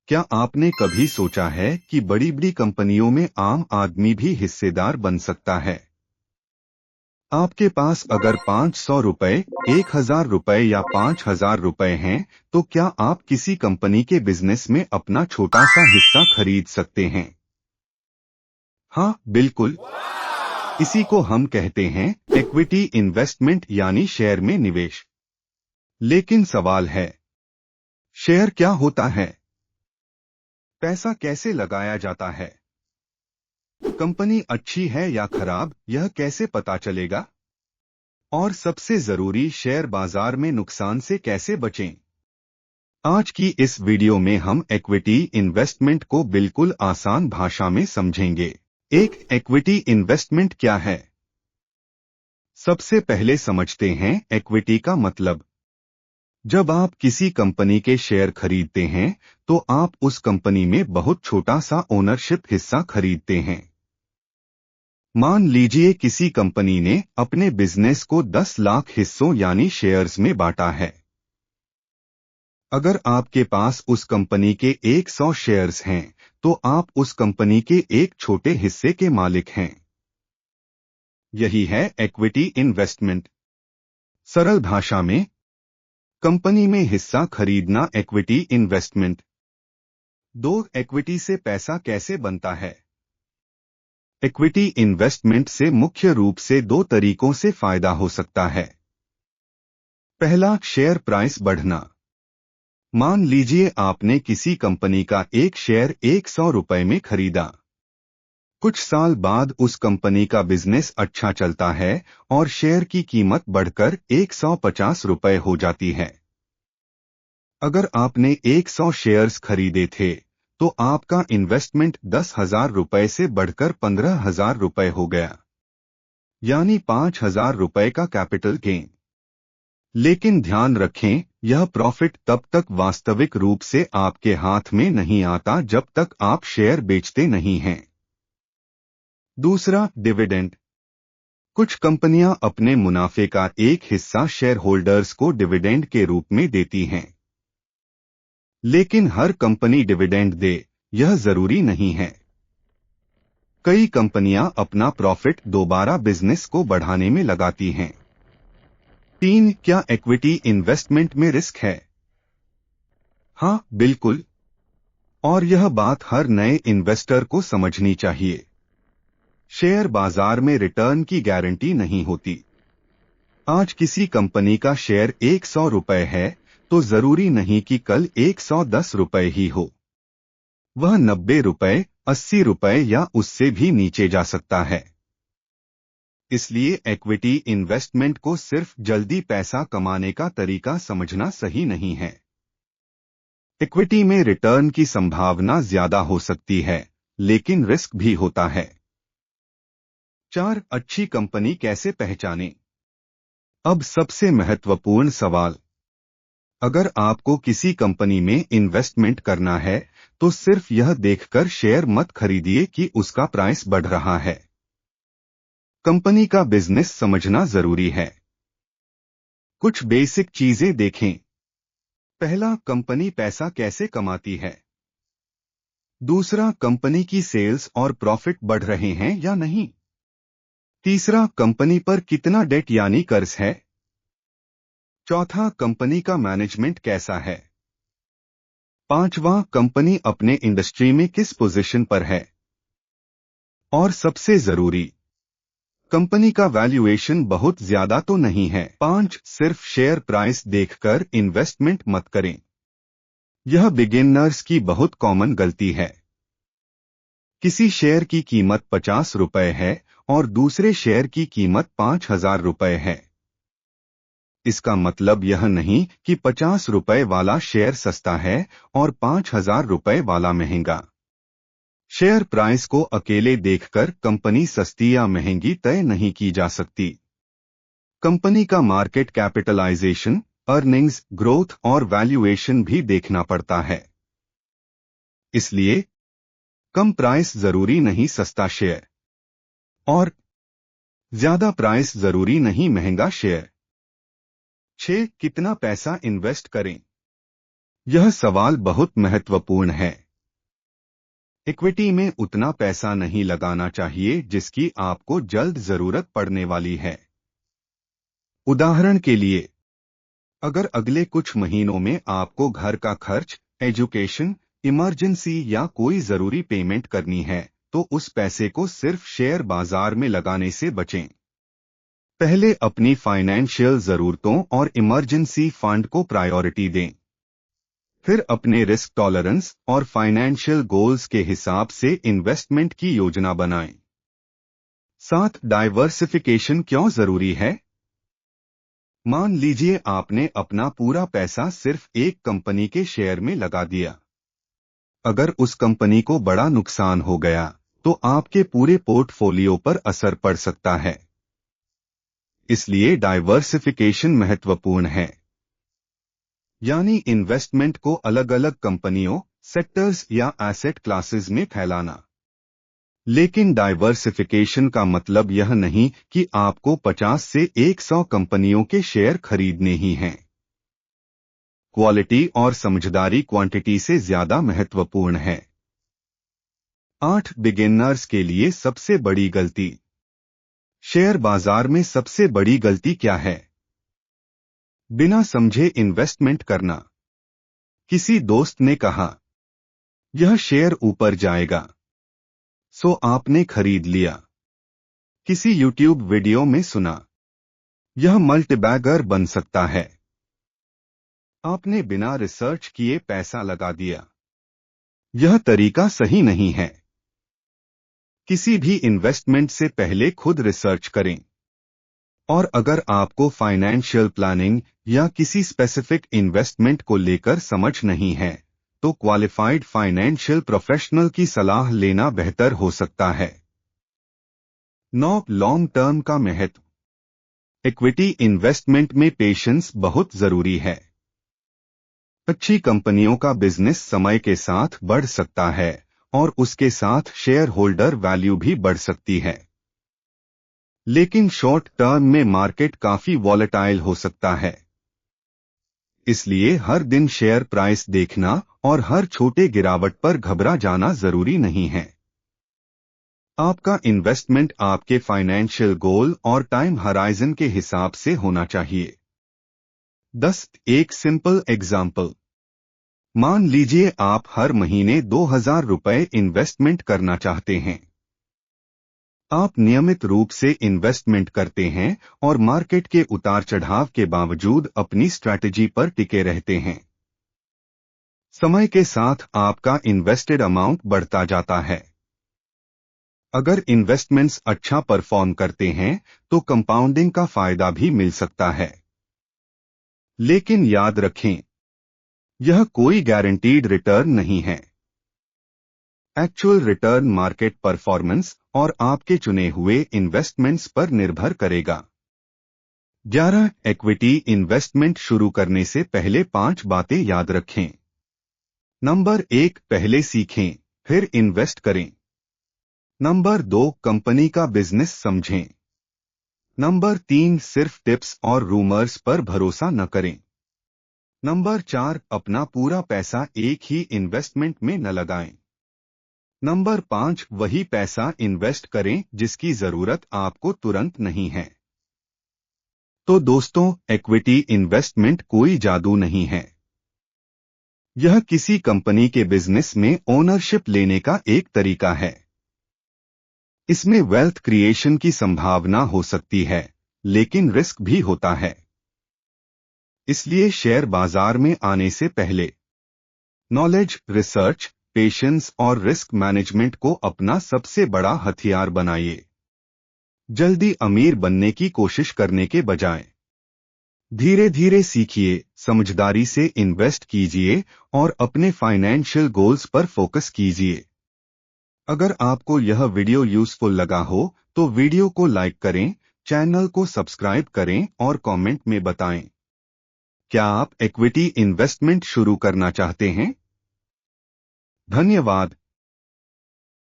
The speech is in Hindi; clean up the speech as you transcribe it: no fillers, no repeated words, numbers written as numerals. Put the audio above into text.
क्या आपने कभी सोचा है कि बड़ी बड़ी कंपनियों में आम आदमी भी हिस्सेदार बन सकता है? आपके पास अगर 500 रुपए, 1000 रुपए या 5000 रुपए हैं, तो क्या आप किसी कंपनी के बिजनेस में अपना छोटा सा हिस्सा खरीद सकते हैं? हाँ, बिल्कुल। इसी को हम कहते हैं इक्विटी इन्वेस्टमेंट यानी शेयर में निवेश। लेकिन सवाल है, शेयर क्या होता है? पैसा कैसे लगाया जाता है? कंपनी अच्छी है या खराब, यह कैसे पता चलेगा? और सबसे जरूरी, शेयर बाजार में नुकसान से कैसे बचें? आज की इस वीडियो में हम इक्विटी इन्वेस्टमेंट को बिल्कुल आसान भाषा में समझेंगे। एक इक्विटी इन्वेस्टमेंट क्या है? सबसे पहले समझते हैं इक्विटी का मतलब। जब आप किसी कंपनी के शेयर खरीदते हैं, तो आप उस कंपनी में बहुत छोटा सा ओनरशिप हिस्सा खरीदते हैं। मान लीजिए किसी कंपनी ने अपने बिजनेस को 10 लाख हिस्सों यानी शेयर्स में बांटा है। अगर आपके पास उस कंपनी के 100 शेयर्स हैं, तो आप उस कंपनी के एक छोटे हिस्से के मालिक हैं। यही है इक्विटी इन्वेस्टमेंट। सरल भाषा में, कंपनी में हिस्सा खरीदना इक्विटी इन्वेस्टमेंट। इक्विटी से पैसा कैसे बनता है? इक्विटी इन्वेस्टमेंट से मुख्य रूप से दो तरीकों से फायदा हो सकता है। पहला, शेयर प्राइस बढ़ना। मान लीजिए आपने किसी कंपनी का एक शेयर 100 रुपए में खरीदा। कुछ साल बाद उस कंपनी का बिजनेस अच्छा चलता है और शेयर की कीमत बढ़कर 150 रुपए हो जाती है। अगर आपने 100 शेयर्स खरीदे थे, तो आपका इन्वेस्टमेंट 10,000 रुपए से बढ़कर 15,000 रुपए हो गया, यानी 5,000 रुपए का कैपिटल गेन। लेकिन ध्यान रखें, यह प्रॉफिट तब तक वास्तविक रूप से आपके हाथ में नहीं आता जब तक आप शेयर बेचते नहीं हैं। दूसरा, डिविडेंड। कुछ कंपनियां अपने मुनाफे का एक हिस्सा शेयर होल्डर्स को डिविडेंड के रूप में देती हैं। लेकिन हर कंपनी डिविडेंड दे, यह जरूरी नहीं है। कई कंपनियां अपना प्रॉफिट दोबारा बिजनेस को बढ़ाने में लगाती हैं। 3, क्या इक्विटी इन्वेस्टमेंट में रिस्क है? हाँ, बिल्कुल। और यह बात हर नए इन्वेस्टर को समझनी चाहिए। शेयर बाजार में रिटर्न की गारंटी नहीं होती। आज किसी कंपनी का शेयर 100 रुपए है, तो जरूरी नहीं कि कल 110 रुपए ही हो। वह 90 रुपए, 80 रुपए या उससे भी नीचे जा सकता है। इसलिए इक्विटी इन्वेस्टमेंट को सिर्फ जल्दी पैसा कमाने का तरीका समझना सही नहीं है। इक्विटी में रिटर्न की संभावना ज्यादा हो सकती है, लेकिन रिस्क भी होता है। 4, अच्छी कंपनी कैसे पहचानें? अब सबसे महत्वपूर्ण सवाल। अगर आपको किसी कंपनी में इन्वेस्टमेंट करना है, तो सिर्फ यह देखकर शेयर मत खरीदिए कि उसका प्राइस बढ़ रहा है। कंपनी का बिजनेस समझना जरूरी है। कुछ बेसिक चीजें देखें। पहला, कंपनी पैसा कैसे कमाती है। दूसरा, कंपनी की सेल्स और प्रॉफिट बढ़ रहे हैं या नहीं। तीसरा, कंपनी पर कितना डेट यानी कर्ज है। चौथा, कंपनी का मैनेजमेंट कैसा है। पांचवा, कंपनी अपने इंडस्ट्री में किस पोजीशन पर है। और सबसे जरूरी, कंपनी का वैल्यूएशन बहुत ज्यादा तो नहीं है। 5, सिर्फ शेयर प्राइस देखकर इन्वेस्टमेंट मत करें। यह बिगिनर्स की बहुत कॉमन गलती है। किसी शेयर की कीमत 50 रुपए है और दूसरे शेयर की कीमत 5,000 रुपए है। इसका मतलब यह नहीं कि 50 रुपए वाला शेयर सस्ता है और 5,000 रुपए वाला महंगा। शेयर प्राइस को अकेले देखकर कंपनी सस्ती या महंगी तय नहीं की जा सकती। कंपनी का मार्केट कैपिटलाइजेशन, अर्निंग्स, ग्रोथ और वैल्यूएशन भी देखना पड़ता है। इसलिए कम प्राइस जरूरी नहीं सस्ता शेयर, और ज्यादा प्राइस जरूरी नहीं महंगा शेयर। 6, कितना पैसा इन्वेस्ट करें? यह सवाल बहुत महत्वपूर्ण है। इक्विटी में उतना पैसा नहीं लगाना चाहिए जिसकी आपको जल्द जरूरत पड़ने वाली है। उदाहरण के लिए, अगर अगले कुछ महीनों में आपको घर का खर्च, एजुकेशन, इमरजेंसी या कोई जरूरी पेमेंट करनी है, तो उस पैसे को सिर्फ शेयर बाजार में लगाने से बचें। पहले अपनी फाइनेंशियल जरूरतों और इमरजेंसी फंड को प्रायोरिटी दें। फिर अपने रिस्क टॉलरेंस और फाइनेंशियल गोल्स के हिसाब से इन्वेस्टमेंट की योजना बनाएं। 7. डाइवर्सिफिकेशन क्यों जरूरी है? मान लीजिए आपने अपना पूरा पैसा सिर्फ एक कंपनी के शेयर में लगा दिया। अगर उस कंपनी को बड़ा नुकसान हो गया, तो आपके पूरे पोर्टफोलियो पर असर पड़ सकता है। इसलिए डाइवर्सिफिकेशन महत्वपूर्ण है, यानी इन्वेस्टमेंट को अलग अलग कंपनियों, सेक्टर्स या एसेट क्लासेस में फैलाना। लेकिन डाइवर्सिफिकेशन का मतलब यह नहीं कि आपको 50 से 100 कंपनियों के शेयर खरीदने ही हैं। क्वालिटी और समझदारी क्वांटिटी से ज्यादा महत्वपूर्ण है। 8. बिगिनर्स के लिए सबसे बड़ी गलती। शेयर बाजार में सबसे बड़ी गलती क्या है? बिना समझे इन्वेस्टमेंट करना। किसी दोस्त ने कहा, यह शेयर ऊपर जाएगा, सो आपने खरीद लिया। किसी यूट्यूब वीडियो में सुना, यह मल्टीबैगर बन सकता है, आपने बिना रिसर्च किए पैसा लगा दिया। यह तरीका सही नहीं है। किसी भी इन्वेस्टमेंट से पहले खुद रिसर्च करें। और अगर आपको फाइनेंशियल प्लानिंग या किसी स्पेसिफिक इन्वेस्टमेंट को लेकर समझ नहीं है, तो क्वालिफाइड फाइनेंशियल प्रोफेशनल की सलाह लेना बेहतर हो सकता है। 9. लॉन्ग टर्म का महत्व। इक्विटी इन्वेस्टमेंट में पेशेंस बहुत जरूरी है। अच्छी कंपनियों का बिजनेस समय के साथ बढ़ सकता है और उसके साथ शेयर होल्डर वैल्यू भी बढ़ सकती है। लेकिन शॉर्ट टर्म में मार्केट काफी वॉलेटाइल हो सकता है। इसलिए हर दिन शेयर प्राइस देखना और हर छोटे गिरावट पर घबरा जाना जरूरी नहीं है। आपका इन्वेस्टमेंट आपके फाइनेंशियल गोल और टाइम हराइजन के हिसाब से होना चाहिए। 10. एक सिंपल एग्जाम्पल। मान लीजिए आप हर महीने 2000 रुपए इन्वेस्टमेंट करना चाहते हैं। आप नियमित रूप से इन्वेस्टमेंट करते हैं और मार्केट के उतार चढ़ाव के बावजूद अपनी स्ट्रैटेजी पर टिके रहते हैं। समय के साथ आपका इन्वेस्टेड अमाउंट बढ़ता जाता है। अगर इन्वेस्टमेंट्स अच्छा परफॉर्म करते हैं तो कंपाउंडिंग का फायदा भी मिल सकता है। लेकिन याद रखें, यह कोई गारंटीड रिटर्न नहीं है। एक्चुअल रिटर्न मार्केट परफॉर्मेंस और आपके चुने हुए इन्वेस्टमेंट्स पर निर्भर करेगा। 11. इक्विटी इन्वेस्टमेंट शुरू करने से पहले 5 बातें याद रखें। नंबर 1, पहले सीखें, फिर इन्वेस्ट करें। नंबर 2, कंपनी का बिजनेस समझें। नंबर 3, सिर्फ टिप्स और रूमर्स पर भरोसा न करें। नंबर 4, अपना पूरा पैसा एक ही इन्वेस्टमेंट में न लगाएं। नंबर 5, वही पैसा इन्वेस्ट करें जिसकी जरूरत आपको तुरंत नहीं है। तो दोस्तों, इक्विटी इन्वेस्टमेंट कोई जादू नहीं है। यह किसी कंपनी के बिजनेस में ओनरशिप लेने का एक तरीका है। इसमें वेल्थ क्रिएशन की संभावना हो सकती है, लेकिन रिस्क भी होता है। इसलिए शेयर बाजार में आने से पहले नॉलेज, रिसर्च, पेशेंस और रिस्क मैनेजमेंट को अपना सबसे बड़ा हथियार बनाइए। जल्दी अमीर बनने की कोशिश करने के बजाय धीरे धीरे सीखिए, समझदारी से इन्वेस्ट कीजिए और अपने फाइनेंशियल गोल्स पर फोकस कीजिए। अगर आपको यह वीडियो यूजफुल लगा हो तो वीडियो को लाइक करें, चैनल को सब्सक्राइब करें और कमेंट में बताएं, क्या आप इक्विटी इन्वेस्टमेंट शुरू करना चाहते हैं? धन्यवाद।